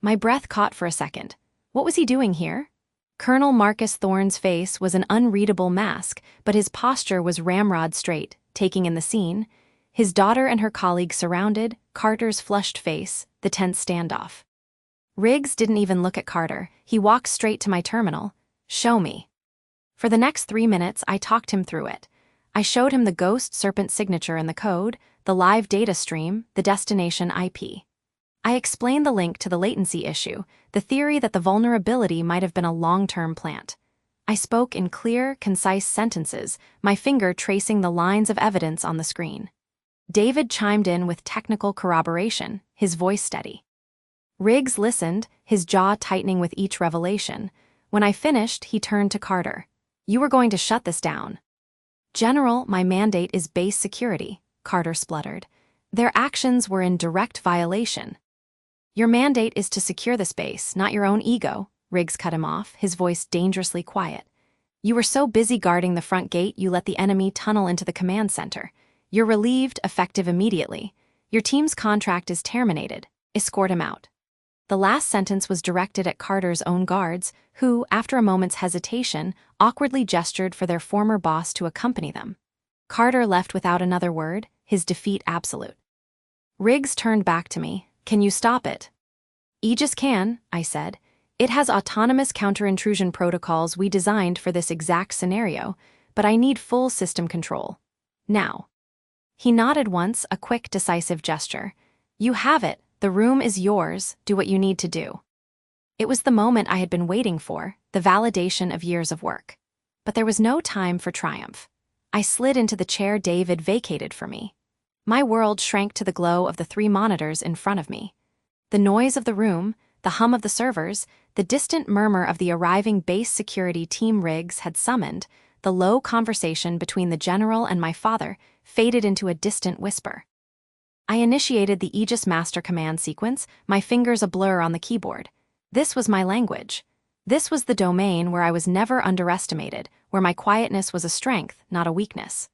My breath caught for a second. What was he doing here? Colonel Marcus Thorne's face was an unreadable mask, but his posture was ramrod straight, taking in the scene. His daughter and her colleague surrounded, Carter's flushed face, the tense standoff. Riggs didn't even look at Carter. He walked straight to my terminal. Show me. For the next 3 minutes, I talked him through it. I showed him the Ghost Serpent signature and the code, the live data stream, the destination IP. I explained the link to the latency issue, the theory that the vulnerability might have been a long-term plant. I spoke in clear, concise sentences, my finger tracing the lines of evidence on the screen. David chimed in with technical corroboration, his voice steady. Riggs listened, his jaw tightening with each revelation. When I finished, he turned to Carter. You were going to shut this down. General, my mandate is base security, Carter spluttered. Their actions were in direct violation. Your mandate is to secure the space, not your own ego, Riggs cut him off, his voice dangerously quiet. You were so busy guarding the front gate you let the enemy tunnel into the command center. You're relieved, effective immediately. Your team's contract is terminated. Escort him out. The last sentence was directed at Carter's own guards, who, after a moment's hesitation, awkwardly gestured for their former boss to accompany them. Carter left without another word, his defeat absolute. Riggs turned back to me. Can you stop it? Aegis can, I said. It has autonomous counter-intrusion protocols we designed for this exact scenario, but I need full system control. Now. He nodded once, a quick, decisive gesture. You have it. The room is yours. Do what you need to do. It was the moment I had been waiting for, the validation of years of work. But there was no time for triumph. I slid into the chair David vacated for me. My world shrank to the glow of the 3 monitors in front of me. The noise of the room, the hum of the servers, the distant murmur of the arriving base security team Riggs had summoned, the low conversation between the general and my father faded into a distant whisper. I initiated the Aegis Master Command sequence, my fingers a blur on the keyboard. This was my language. This was the domain where I was never underestimated, where my quietness was a strength, not a weakness.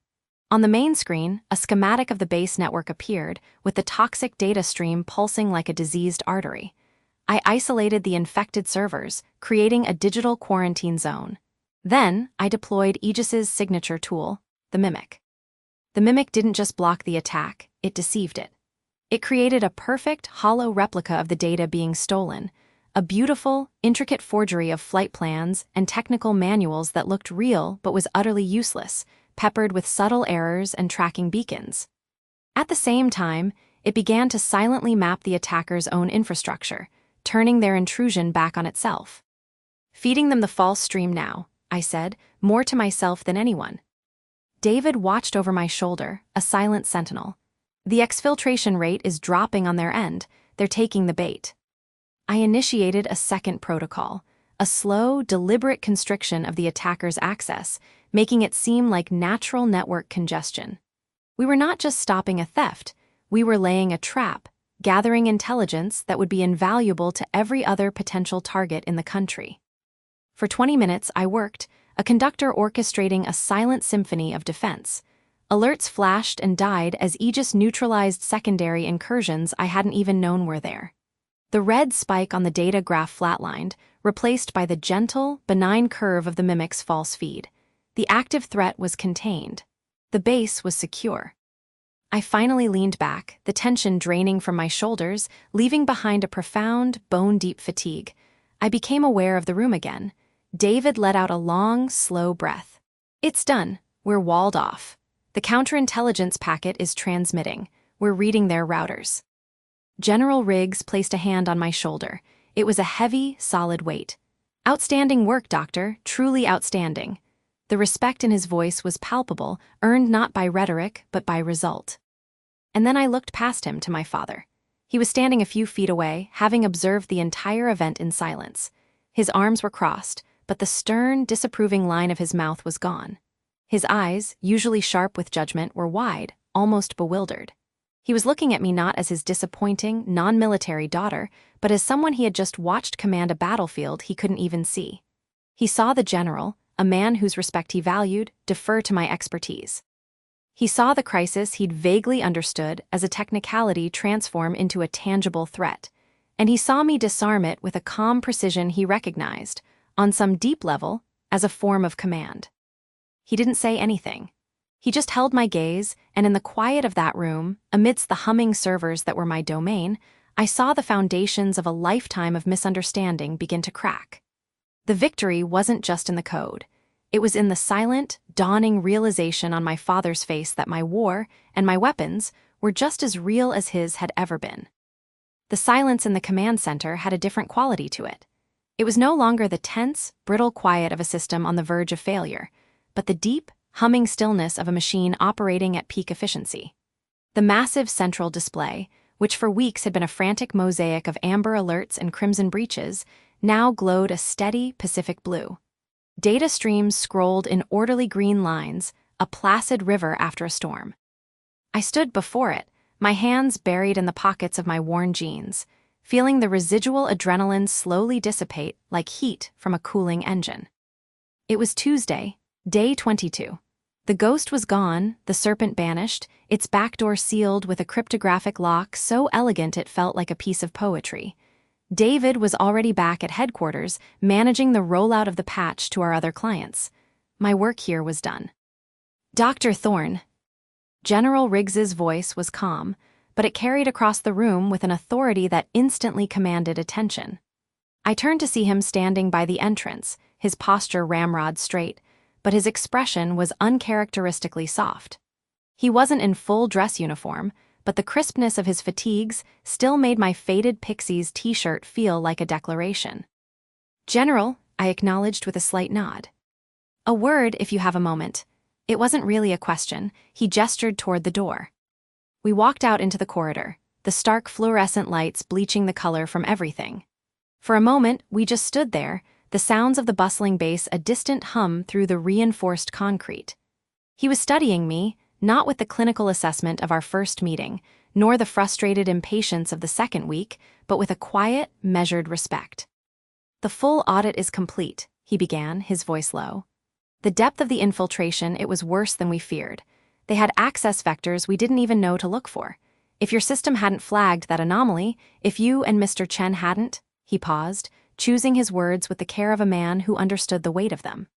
On the main screen, a schematic of the base network appeared, with the toxic data stream pulsing like a diseased artery. I isolated the infected servers, creating a digital quarantine zone. Then, I deployed Aegis's signature tool, the Mimic. The mimic didn't just block the attack, it deceived it. It created a perfect, hollow replica of the data being stolen, a beautiful, intricate forgery of flight plans and technical manuals that looked real but was utterly useless, peppered with subtle errors and tracking beacons. At the same time, it began to silently map the attacker's own infrastructure, turning their intrusion back on itself. "Feeding them the false stream now," I said, more to myself than anyone. David watched over my shoulder, a silent sentinel. "The exfiltration rate is dropping on their end, they're taking the bait." I initiated a second protocol, a slow, deliberate constriction of the attacker's access, making it seem like natural network congestion. We were not just stopping a theft, we were laying a trap, gathering intelligence that would be invaluable to every other potential target in the country. For 20 minutes I worked, a conductor orchestrating a silent symphony of defense. Alerts flashed and died as Aegis neutralized secondary incursions I hadn't even known were there. The red spike on the data graph flatlined, replaced by the gentle, benign curve of the mimic's false feed. The active threat was contained. The base was secure. I finally leaned back, the tension draining from my shoulders, leaving behind a profound, bone-deep fatigue. I became aware of the room again. David let out a long, slow breath. "It's done. We're walled off. The counterintelligence packet is transmitting. We're reading their routers." General Riggs placed a hand on my shoulder. It was a heavy, solid weight. "Outstanding work, Doctor. Truly outstanding." The respect in his voice was palpable, earned not by rhetoric, but by result. And then I looked past him to my father. He was standing a few feet away, having observed the entire event in silence. His arms were crossed, but the stern, disapproving line of his mouth was gone. His eyes, usually sharp with judgment, were wide, almost bewildered. He was looking at me not as his disappointing, non-military daughter, but as someone he had just watched command a battlefield he couldn't even see. He saw the general, a man whose respect he valued, defer to my expertise. He saw the crisis he'd vaguely understood as a technicality transform into a tangible threat, and he saw me disarm it with a calm precision he recognized, on some deep level, as a form of command. He didn't say anything. He just held my gaze, and in the quiet of that room, amidst the humming servers that were my domain, I saw the foundations of a lifetime of misunderstanding begin to crack. The victory wasn't just in the code. It was in the silent, dawning realization on my father's face that my war and my weapons were just as real as his had ever been. The silence in the command center had a different quality to it. It was no longer the tense, brittle quiet of a system on the verge of failure, but the deep, humming stillness of a machine operating at peak efficiency. The massive central display, which for weeks had been a frantic mosaic of amber alerts and crimson breaches, now glowed a steady Pacific blue. Data streams scrolled in orderly green lines, a placid river after a storm. I stood before it, my hands buried in the pockets of my worn jeans, feeling the residual adrenaline slowly dissipate like heat from a cooling engine. It was Tuesday, day 22. The ghost was gone, the serpent banished, its back door sealed with a cryptographic lock so elegant it felt like a piece of poetry. David was already back at headquarters, managing the rollout of the patch to our other clients. My work here was done. "Dr. Thorne." General Riggs's voice was calm, but it carried across the room with an authority that instantly commanded attention. I turned to see him standing by the entrance, his posture ramrod straight, but his expression was uncharacteristically soft. He wasn't in full dress uniform, but the crispness of his fatigues still made my faded Pixies t-shirt feel like a declaration. "General," I acknowledged with a slight nod. "A word, if you have a moment." It wasn't really a question. He gestured toward the door. We walked out into the corridor, the stark fluorescent lights bleaching the color from everything. For a moment, we just stood there, the sounds of the bustling base a distant hum through the reinforced concrete. He was studying me, not with the clinical assessment of our first meeting, nor the frustrated impatience of the second week, but with a quiet, measured respect. "The full audit is complete," he began, his voice low. "The depth of the infiltration, it was worse than we feared. They had access vectors we didn't even know to look for. If your system hadn't flagged that anomaly, if you and Mr. Chen hadn't," he paused, choosing his words with the care of a man who understood the weight of them.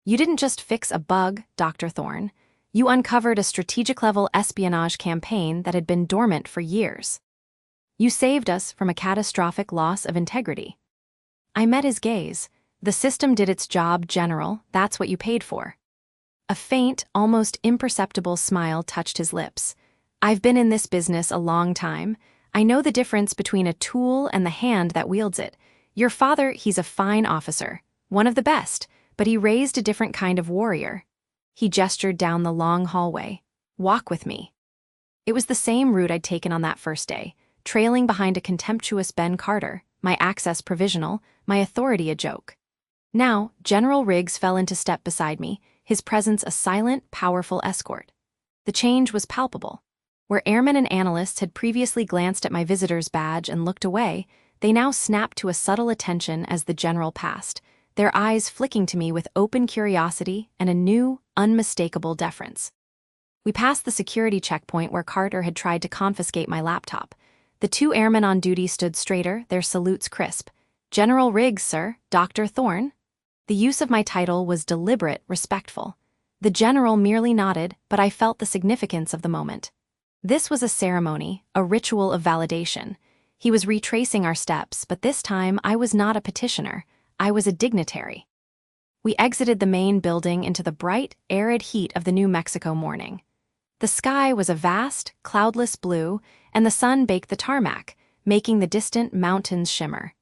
"You didn't just fix a bug, Dr. Thorne. You uncovered a strategic-level espionage campaign that had been dormant for years. You saved us from a catastrophic loss of integrity." I met his gaze. "The system did its job, General. That's what you paid for." A faint, almost imperceptible smile touched his lips. "I've been in this business a long time. I know the difference between a tool and the hand that wields it. Your father, he's a fine officer, one of the best, but he raised a different kind of warrior." He gestured down the long hallway. "Walk with me." It was the same route I'd taken on that first day, trailing behind a contemptuous Ben Carter, my access provisional, my authority a joke. Now, General Riggs fell into step beside me, his presence a silent, powerful escort. The change was palpable. Where airmen and analysts had previously glanced at my visitor's badge and looked away, they now snapped to a subtle attention as the general passed, their eyes flicking to me with open curiosity and a new, unmistakable deference. We passed the security checkpoint where Carter had tried to confiscate my laptop. The two airmen on duty stood straighter, their salutes crisp. "General Riggs, sir. Dr. Thorne." The use of my title was deliberate, respectful. The general merely nodded, but I felt the significance of the moment. This was a ceremony, a ritual of validation. He was retracing our steps, but this time I was not a petitioner. I was a dignitary. We exited the main building into the bright, arid heat of the New Mexico morning. The sky was a vast, cloudless blue, and the sun baked the tarmac, making the distant mountains shimmer.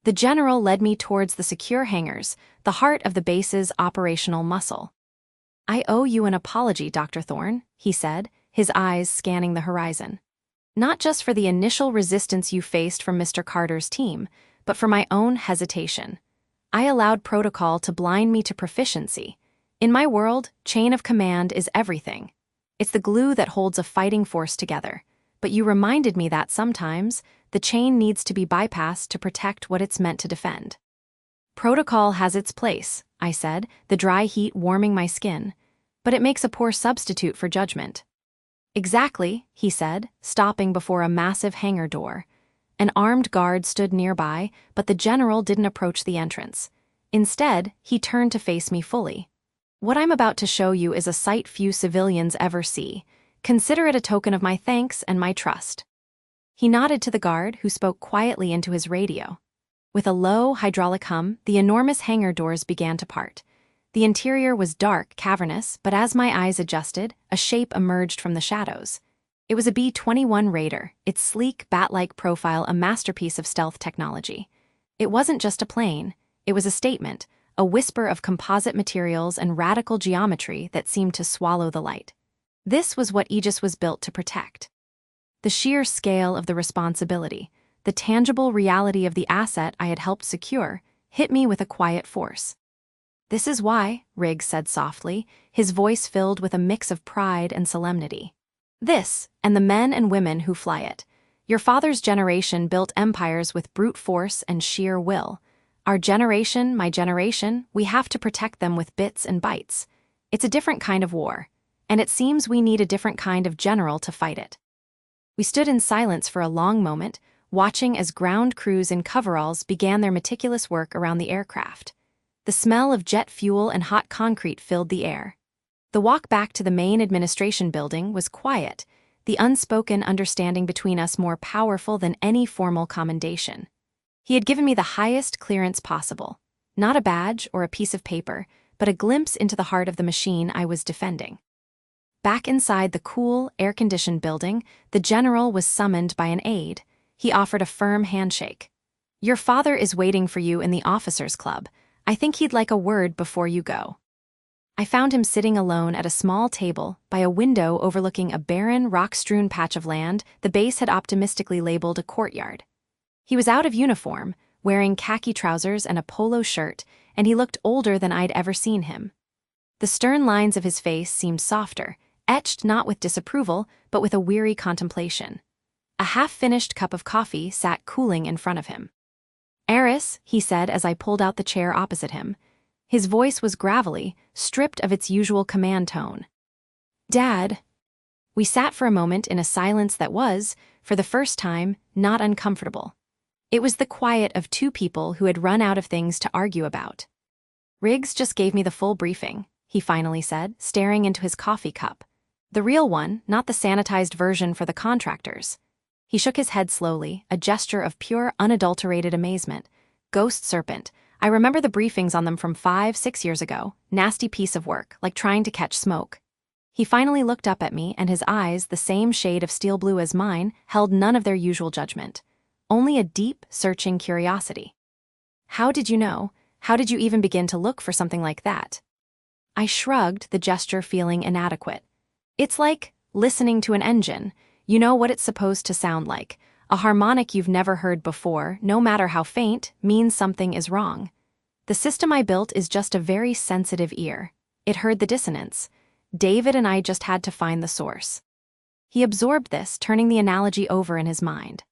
The general led me towards the secure hangars, the heart of the base's operational muscle. "I owe you an apology, Dr. Thorne," he said, his eyes scanning the horizon. "Not just for the initial resistance you faced from Mr. Carter's team, but for my own hesitation. I allowed protocol to blind me to proficiency. In my world, chain of command is everything. It's the glue that holds a fighting force together. But you reminded me that sometimes, the chain needs to be bypassed to protect what it's meant to defend." "Protocol has its place," I said, the dry heat warming my skin. "But it makes a poor substitute for judgment." "Exactly," he said, stopping before a massive hangar door. An armed guard stood nearby, but the general didn't approach the entrance. Instead, he turned to face me fully. "What I'm about to show you is a sight few civilians ever see. Consider it a token of my thanks and my trust." He nodded to the guard, who spoke quietly into his radio. With a low, hydraulic hum, the enormous hangar doors began to part. The interior was dark, cavernous, but as my eyes adjusted, a shape emerged from the shadows. It was a B-21 Raider, its sleek, bat-like profile a masterpiece of stealth technology. It wasn't just a plane, it was a statement, a whisper of composite materials and radical geometry that seemed to swallow the light. This was what Aegis was built to protect. The sheer scale of the responsibility, the tangible reality of the asset I had helped secure, hit me with a quiet force. "This is why," Riggs said softly, his voice filled with a mix of pride and solemnity. "This, and the men and women who fly it. Your father's generation built empires with brute force and sheer will. Our generation, my generation, we have to protect them with bits and bytes. It's a different kind of war, and it seems we need a different kind of general to fight it." We stood in silence for a long moment, watching as ground crews in coveralls began their meticulous work around the aircraft. The smell of jet fuel and hot concrete filled the air. The walk back to the main administration building was quiet, the unspoken understanding between us more powerful than any formal commendation. He had given me the highest clearance possible, not a badge or a piece of paper, but a glimpse into the heart of the machine I was defending. Back inside the cool, air-conditioned building, the general was summoned by an aide. He offered a firm handshake. "Your father is waiting for you in the officers' club. I think he'd like a word before you go." I found him sitting alone at a small table by a window overlooking a barren, rock-strewn patch of land the base had optimistically labeled a courtyard. He was out of uniform, wearing khaki trousers and a polo shirt, and he looked older than I'd ever seen him. The stern lines of his face seemed softer, etched not with disapproval, but with a weary contemplation. A half-finished cup of coffee sat cooling in front of him. "Eris," he said as I pulled out the chair opposite him. His voice was gravelly, stripped of its usual command tone. "Dad." We sat for a moment in a silence that was, for the first time, not uncomfortable. It was the quiet of two people who had run out of things to argue about. Riggs just gave me the full briefing. he finally said, staring into his coffee cup. The real one, not the sanitized version for the contractors. He shook his head slowly, a gesture of pure, unadulterated amazement. Ghost serpent. I remember the briefings on them from 5-6 years ago. Nasty piece of work, like trying to catch smoke. He finally looked up at me, and his eyes, the same shade of steel blue as mine, held none of their usual judgment. Only a deep, searching curiosity. How did you know? How did you even begin to look for something like that? I shrugged, the gesture feeling inadequate. It's like listening to an engine. You know what it's supposed to sound like. A harmonic you've never heard before, no matter how faint, means something is wrong. The system I built is just a very sensitive ear. It heard the dissonance. David and I just had to find the source. He absorbed this, turning the analogy over in his mind.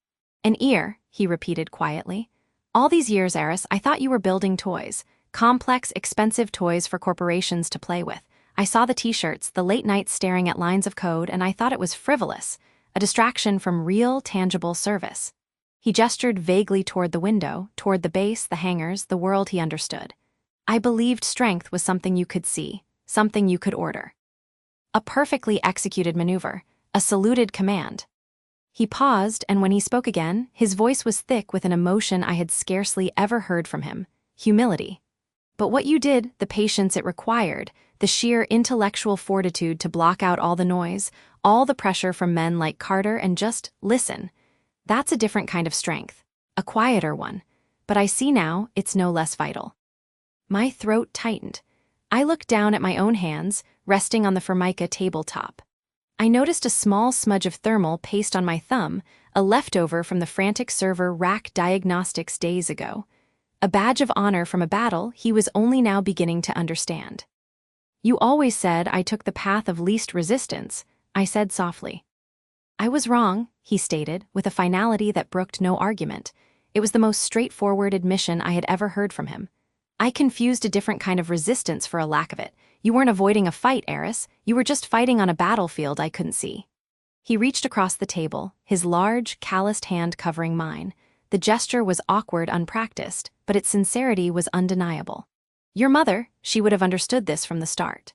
An ear, he repeated quietly. All these years, Eris, I thought you were building toys. Complex, expensive toys for corporations to play with. I saw the t-shirts, the late nights staring at lines of code, and I thought it was frivolous, a distraction from real, tangible service. He gestured vaguely toward the window, toward the base, the hangars, the world he understood. I believed strength was something you could see, something you could order. A perfectly executed maneuver, a saluted command. He paused, and when he spoke again, his voice was thick with an emotion I had scarcely ever heard from him: humility. But what you did, the patience it required, the sheer intellectual fortitude to block out all the noise, all the pressure from men like Carter, and just listen. That's a different kind of strength, a quieter one, but I see now it's no less vital. My throat tightened. I looked down at my own hands, resting on the Formica tabletop. I noticed a small smudge of thermal paste on my thumb, a leftover from the frantic server rack diagnostics days ago. A badge of honor from a battle he was only now beginning to understand. You always said I took the path of least resistance, I said softly. I was wrong, he stated, with a finality that brooked no argument. It was the most straightforward admission I had ever heard from him. I confused a different kind of resistance for a lack of it. You weren't avoiding a fight, Eris. You were just fighting on a battlefield I couldn't see. He reached across the table, his large, calloused hand covering mine. The gesture was awkward, unpracticed, but its sincerity was undeniable. Your mother, she would have understood this from the start.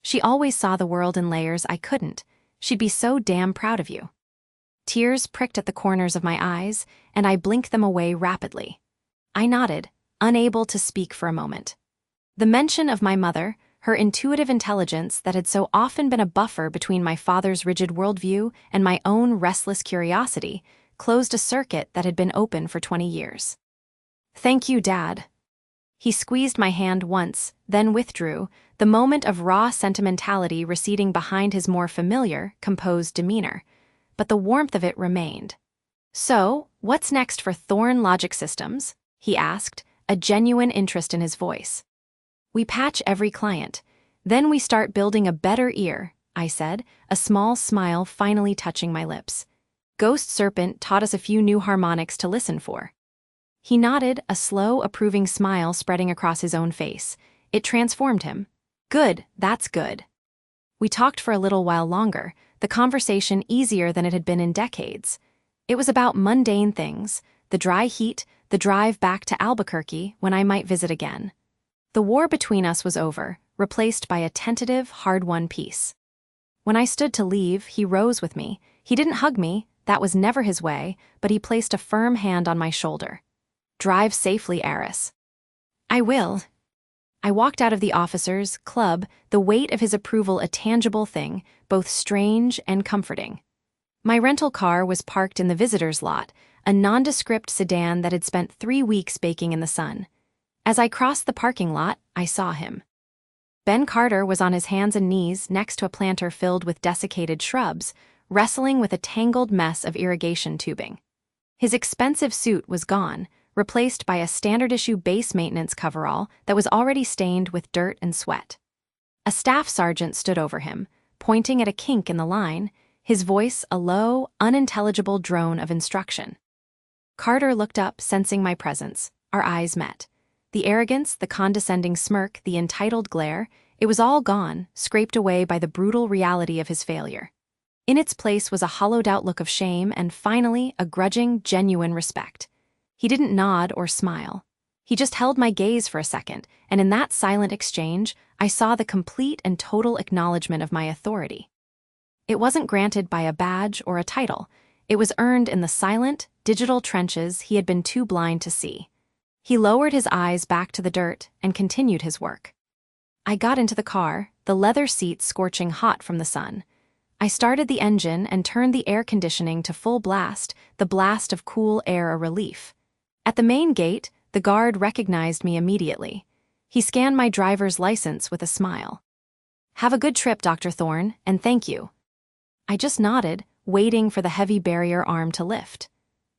She always saw the world in layers I couldn't. She'd be so damn proud of you. Tears pricked at the corners of my eyes, and I blinked them away rapidly. I nodded, unable to speak for a moment. The mention of my mother, her intuitive intelligence that had so often been a buffer between my father's rigid worldview and my own restless curiosity, closed a circuit that had been open for 20 years. Thank you, Dad. He squeezed my hand once, then withdrew, the moment of raw sentimentality receding behind his more familiar, composed demeanor. But the warmth of it remained. So, what's next for Thorn Logic Systems? He asked, a genuine interest in his voice. We patch every client. Then we start building a better ear, I said, a small smile finally touching my lips. Ghost Serpent taught us a few new harmonics to listen for. He nodded, a slow, approving smile spreading across his own face. It transformed him. Good, that's good. We talked for a little while longer, the conversation easier than it had been in decades. It was about mundane things, the dry heat, the drive back to Albuquerque when I might visit again. The war between us was over, replaced by a tentative, hard-won peace. When I stood to leave, he rose with me. He didn't hug me, that was never his way, but he placed a firm hand on my shoulder. Drive safely, Eris. I will. I walked out of the officers' club, the weight of his approval a tangible thing, both strange and comforting. My rental car was parked in the visitor's lot, a nondescript sedan that had spent 3 weeks baking in the sun. As I crossed the parking lot, I saw him. Ben Carter was on his hands and knees next to a planter filled with desiccated shrubs, wrestling with a tangled mess of irrigation tubing. His expensive suit was gone, replaced by a standard-issue base maintenance coverall that was already stained with dirt and sweat. A staff sergeant stood over him, pointing at a kink in the line, his voice a low, unintelligible drone of instruction. Carter looked up, sensing my presence. Our eyes met. The arrogance, the condescending smirk, the entitled glare, it was all gone, scraped away by the brutal reality of his failure. In its place was a hollowed-out look of shame and, finally, a grudging, genuine respect. He didn't nod or smile. He just held my gaze for a second, and in that silent exchange, I saw the complete and total acknowledgement of my authority. It wasn't granted by a badge or a title. It was earned in the silent, digital trenches he had been too blind to see. He lowered his eyes back to the dirt and continued his work. I got into the car, the leather seats scorching hot from the sun. I started the engine and turned the air conditioning to full blast, the blast of cool air a relief. At the main gate, the guard recognized me immediately. He scanned my driver's license with a smile. "Have a good trip, Dr. Thorne, and thank you." I just nodded, waiting for the heavy barrier arm to lift.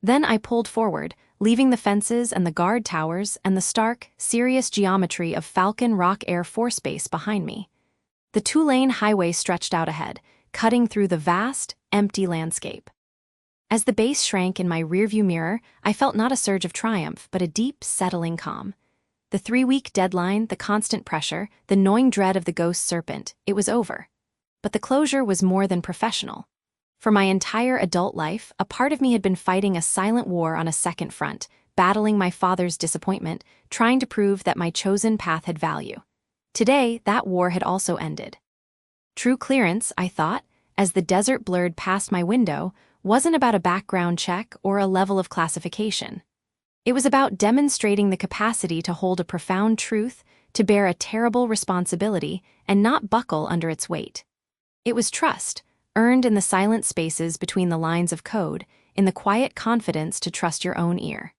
Then I pulled forward, leaving the fences and the guard towers and the stark, serious geometry of Falcon Rock Air Force Base behind me. The two-lane highway stretched out ahead, cutting through the vast, empty landscape. As the base shrank in my rearview mirror, I felt not a surge of triumph, but a deep, settling calm. The 3-week deadline, the constant pressure, the gnawing dread of the ghost serpent, it was over. But the closure was more than professional. For my entire adult life, a part of me had been fighting a silent war on a second front, battling my father's disappointment, trying to prove that my chosen path had value. Today, that war had also ended. True clearance, I thought, as the desert blurred past my window, wasn't about a background check or a level of classification. It was about demonstrating the capacity to hold a profound truth, to bear a terrible responsibility, and not buckle under its weight. It was trust, earned in the silent spaces between the lines of code, in the quiet confidence to trust your own ear.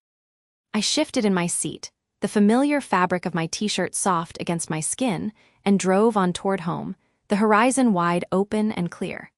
I shifted in my seat, the familiar fabric of my t-shirt soft against my skin, and drove on toward home, the horizon wide open and clear.